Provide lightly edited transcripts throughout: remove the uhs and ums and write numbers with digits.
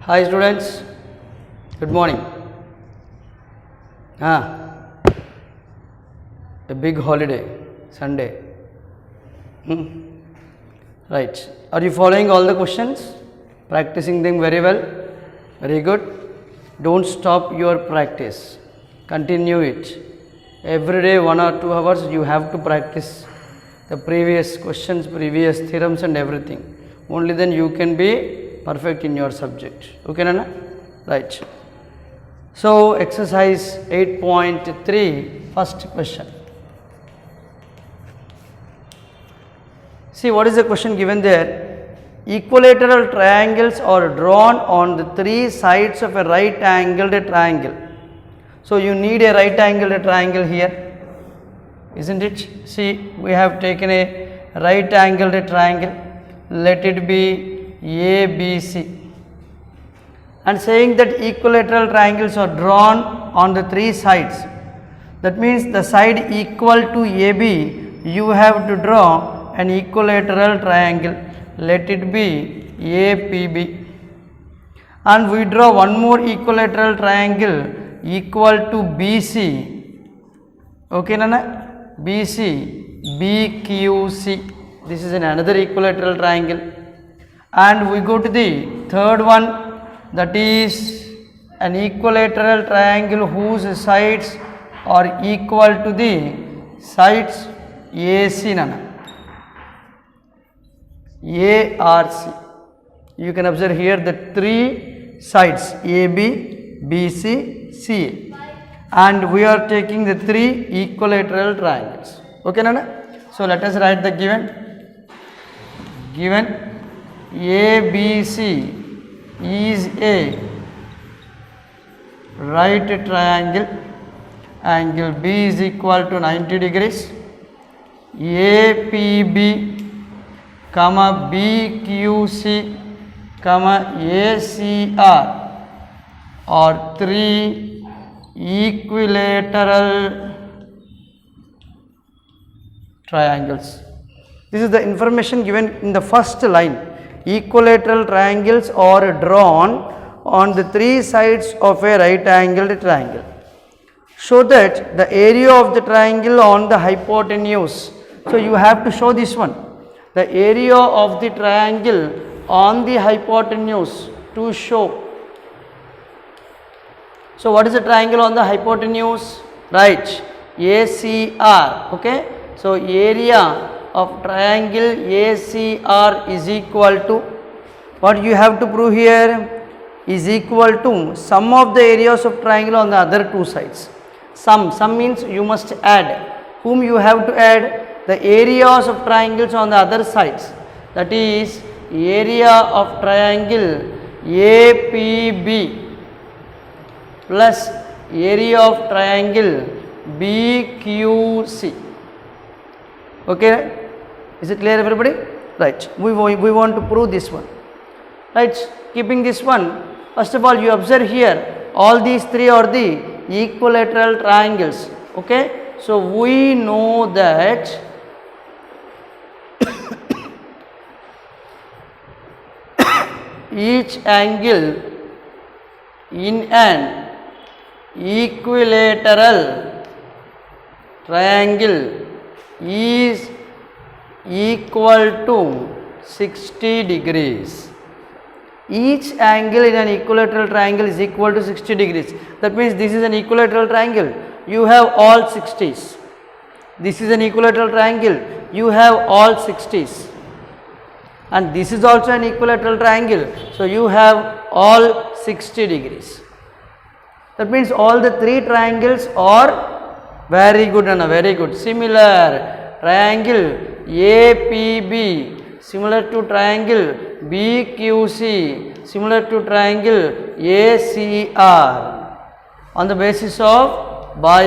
Hi students, good morning. A big holiday, Sunday. Right. Are you following all the questions? Practicing them very well? Very good. Don't stop your practice. Continue it. Every day 1 or 2 hours you have to practice the previous questions, previous theorems and everything. Only then you can be perfect in your subject. Okay, Nana? Right. So, exercise 8.3, first question. See, what is the question given there? Equilateral triangles are drawn on the 3 sides of a right angled triangle. So, you need a right angled triangle here, isn't it? See, we have taken a right angled triangle. Let it be ABC, and saying that equilateral triangles are drawn on the 3 sides. That means the side equal to AB, you have to draw an equilateral triangle. Let it be APB. And we draw one more equilateral triangle equal to BC. Okay, Nana? BC, BQC. This is another equilateral triangle. And we go to the third one, that is an equilateral triangle whose sides are equal to the sides AC, Nana. ARC. You can observe here the 3 sides AB, BC, CA, and we are taking the 3 equilateral triangles. Okay, Nana? So let us write the given ABC is a right triangle, angle B is equal to 90 degrees, APB, comma BQC, comma ACR are 3 equilateral triangles. This is the information given in the first line. Equilateral triangles are drawn on the 3 sides of a right angled triangle. Show that the area of the triangle on the hypotenuse. So you have to show this one. The area of the triangle on the hypotenuse to show. So what is the triangle on the hypotenuse? Right, ACR. Okay. So area of triangle ACR is equal to, what you have to prove here, is equal to sum of the areas of triangle on the other 2 sides. Sum means you must add. Whom you have to add? The areas of triangles on the other sides. That is area of triangle APB plus area of triangle BQC. Okay, is it clear, everybody? Right, we want to prove this one. Right, keeping this one, first of all you observe here, all these 3 are the equilateral triangles. Okay, so we know that each angle in an equilateral triangle is equal to 60 degrees. Each angle in an equilateral triangle is equal to 60 degrees. That means this is an equilateral triangle. You have all 60s. This is an equilateral triangle. You have all 60s. And this is also an equilateral triangle. So you have all 60 degrees. That means all the 3 triangles are very good and very good. Similar triangle APB, similar to triangle BQC, similar to triangle ACR, on the basis of by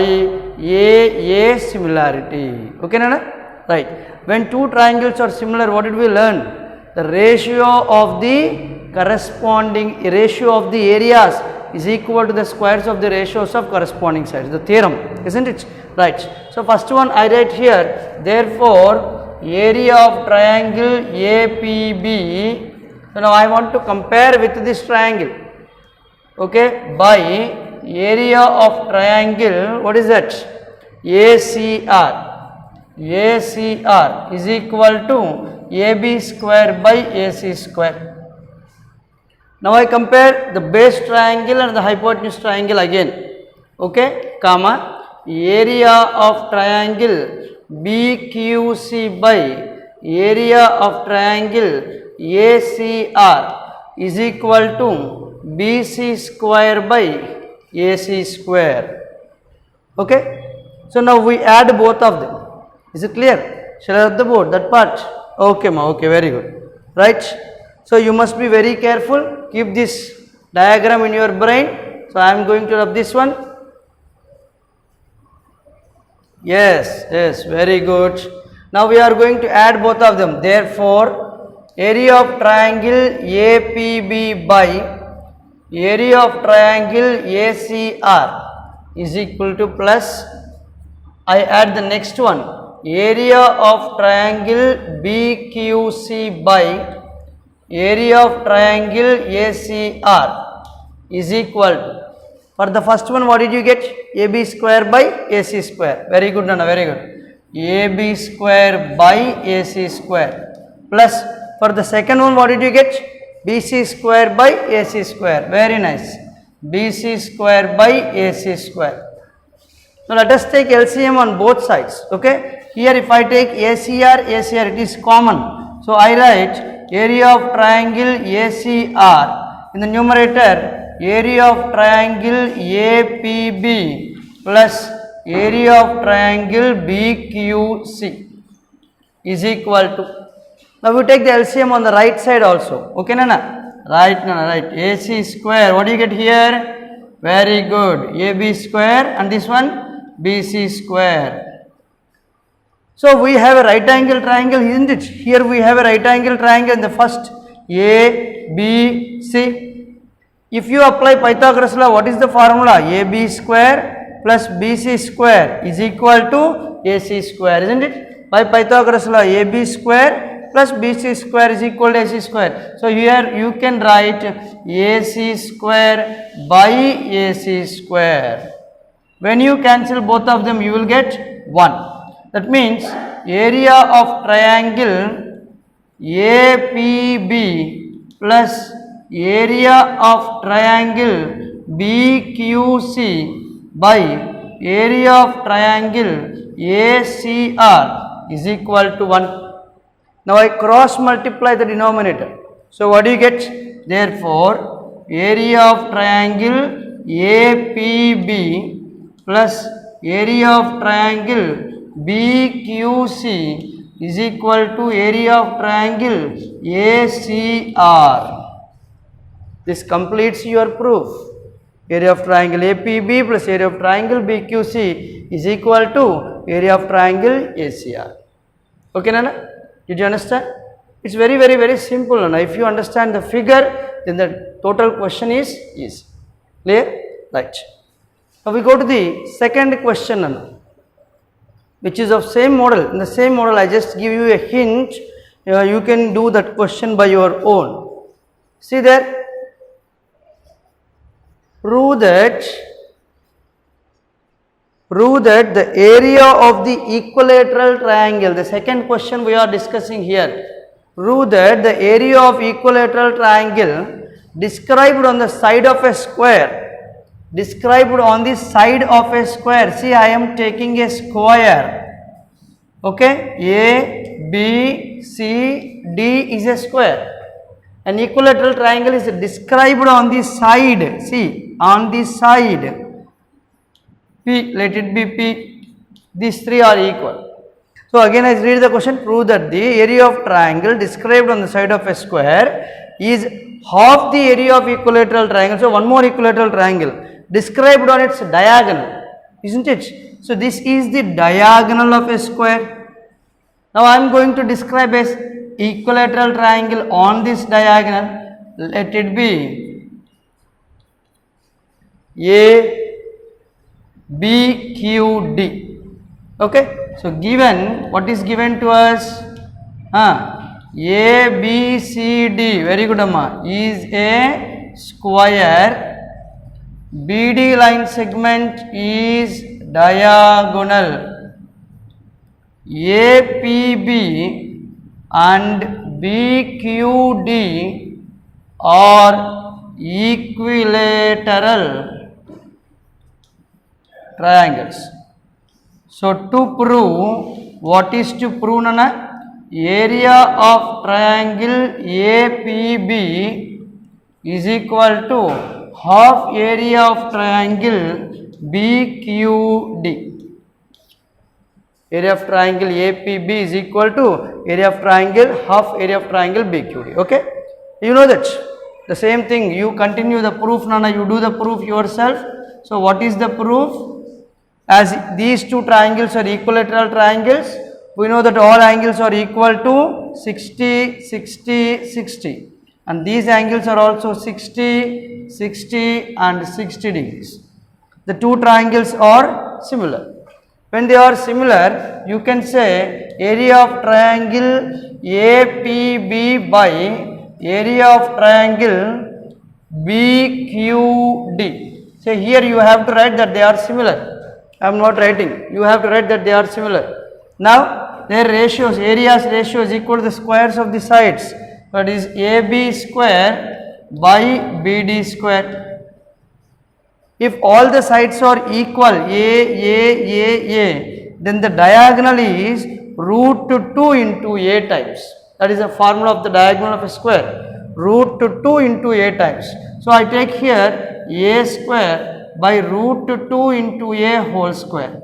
AA similarity. Okay, Nana? Right. When 2 triangles are similar, what did we learn? The ratio of the corresponding ratio of the areas is equal to the squares of the ratios of corresponding sides. The theorem, isn't it? Right. So first one I write here. Therefore, area of triangle APB. So now I want to compare with this triangle. okay, by area of triangle, what is that? ACR. ACR is equal to AB square by AC square. Now I compare the base triangle and the hypotenuse triangle again, okay, comma, area of triangle BQC by area of triangle ACR is equal to BC square by AC square, okay. So now we add both of them. Is it clear? Shall I rub the board, that part? Okay ma, okay, very good, right. So you must be very careful, keep this diagram in your brain. So I am going to rub this one. Yes, yes, very good. Now we are going to add both of them. Therefore area of triangle APB by area of triangle ACR is equal to plus, I add the next one, area of triangle BQC by area of triangle ACR is equal to, for the first one what did you get? AB square by AC square. Very good Nana, very good. AB square by AC square, plus for the second one what did you get? BC square by AC square. Very nice, BC square by AC square. Now let us take LCM on both sides, okay. Here if I take ACR, ACR, it is common. So I write area of triangle ACR in the numerator, area of triangle APB plus area of triangle BQC is equal to, now we take the LCM on the right side also, okay Nana, right Nana, right, AC square, what do you get here? Very good, AB square, and this one BC square. So we have a right angle triangle, isn't it? Here we have a right angle triangle in the first ABC. If you apply Pythagoras law, what is the formula? AB square plus BC square is equal to AC square, isn't it? By Pythagoras law, AB square plus BC square is equal to AC square. So here you can write AC square by AC square. When you cancel both of them, you will get 1. That means area of triangle APB plus area of triangle BQC by area of triangle ACR is equal to 1. Now I cross multiply the denominator. So what do you get? Therefore area of triangle APB plus area of triangle BQC is equal to area of triangle ACR. This completes your proof. Area of triangle APB plus area of triangle BQC is equal to area of triangle ACR. Okay Nana? Did you understand? It's very, very, very simple Nana. If you understand the figure, then the total question is easy. Clear? Right. Now we go to the second question Nana, which is of same model. In the same model, I just give you a hint. You can do that question by your own. See there, prove that the area of the equilateral triangle, the second question we are discussing here, prove that the area of equilateral triangle described on the side of a square, described on the side of a square. See, I am taking a square, okay, A, B, C, D is a square. An equilateral triangle is described on the side, see, on the side, P, let it be P, these three are equal. So again I read the question, prove that the area of triangle described on the side of a square is half the area of equilateral triangle. So one more equilateral triangle described on its diagonal, isn't it? So this is the diagonal of a square. Now I am going to describe as equilateral triangle on this diagonal. Let it be ABQD. Okay. So given, what is given to us? ABCD, very good Amma, is a square BD line segment is diagonal. APB and BQD are equilateral triangles. So to prove, what is to prove, Nana? Area of triangle APB is equal to half area of triangle BQD. Area of triangle APB is equal to area of triangle half area of triangle BQD. Okay, you know that. The same thing, you continue the proof, Nana, you do the proof yourself. So what is the proof? As these two triangles are equilateral triangles, we know that all angles are equal to 60, 60, 60, and these angles are also 60, 60 and 60 degrees. The two triangles are similar. When they are similar, you can say area of triangle APB by area of triangle BQD. Say here you have to write that they are similar. I am not writing. You have to write that they are similar. Now their ratios, areas ratio is equal to the squares of the sides. That is AB square by BD square. If all the sides are equal, A, then the diagonal is root 2 into A times. That is the formula of the diagonal of a square. Root 2 into A times. So I take here A square by root 2 into A whole square.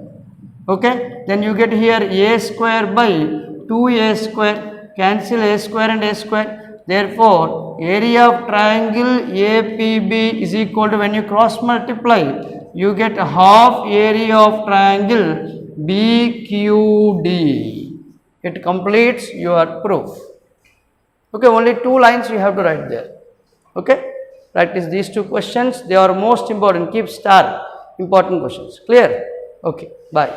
Okay, then you get here A square by 2A square. Cancel A square and A square. Therefore, area of triangle APB is equal to, when you cross multiply, you get half area of triangle BQD. It completes your proof. Okay, only two lines you have to write there. Okay, practice these two questions. They are most important. Keep star, important questions. Clear? Okay, bye.